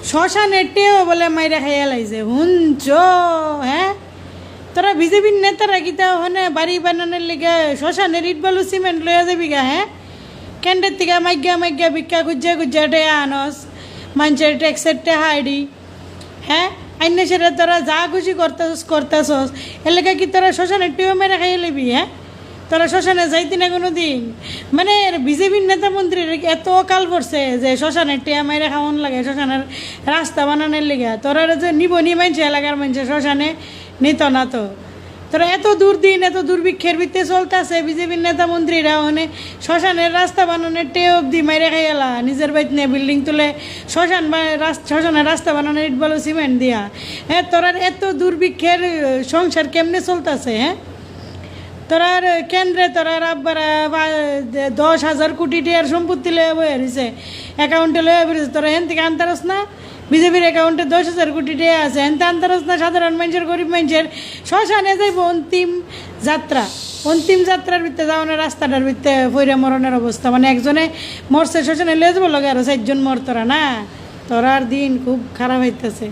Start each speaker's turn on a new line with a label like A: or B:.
A: শ্মশানের টেও বলে মাইরা খাইয়া লাইছে হুঞ্চ। হ্যাঁ, তোরা বিজেপির নেতারা কিতা ওখানে বাড়ি বানানোর লেগে শ্মশানের ইট বালু সিমেন্ট লইয়া যাবি গা? হ্যাঁ, কেন্দ্রের থেকে মাইগা ভিক্ষা খুঁজা টেয়া আনস, মানুষের ট্যাক্সের টেহা আইডি। হ্যাঁ, আইনে সেটা তোরা যা খুশি করতেছস এলাকা কি তোরা শ্মশানের টেও মেরে খাইয়ে লিবি? হ্যাঁ, তোরা শ্মশানে যাইতি না কোনো দিন? মানে বিজেপির নেতা মন্ত্রীর এত কাল পড়ছে যে শ্মশানের টিয়া মাইরে খাওয়ান লাগে, শ্মশানের রাস্তা বানানোর লেগে। তোরা যে নিব নি মানছে, এলাকার মানছে শ্মশানে নিত না। তো তোরা এত দুর্দিন এত দুর্ভিক্ষের ভিত্তে চলতেছে বিজেপির নেতা মন্ত্রীরা ওখানে শ্মশানের রাস্তা বানানোর টে অব্দি মাইরে খাইয়ালা, নিজের বাইত নিয়ে বিল্ডিং তুলে শ্মশানের রাস্তা বানানোর ইট বালু সিমেন্ট দিয়া। হ্যাঁ, তোরা এত দুর্ভিক্ষের সংসার কেমনে চলতেছে? হ্যাঁ, তোরার কেন্দ্রে তোরার আব্বারা 10,000 কোটি টাকার সম্পত্তি লয়ে বয়ে রয়েছে, অ্যাকাউন্টে লয়ে বেরিয়েছে। তোরা হেন থেকে আনতারস না? বিজেপির অ্যাকাউন্টে 10,000 কোটি টাকা আছে, হেন থেকে আনতারস না? সাধারণ মানুষের গরিব মানুষের শ্মশানে যাইব অন্তিম যাত্রার ভিত্তে যাওয়ানোর রাস্তাটার ভিত্তে ফইরা মরণের অবস্থা। মানে একজনে মরছে শ্মশানে লয়ে যাবো লগে আরো 4 জন মর। তোরা না, তোরার দিন খুব খারাপ হইতেছে।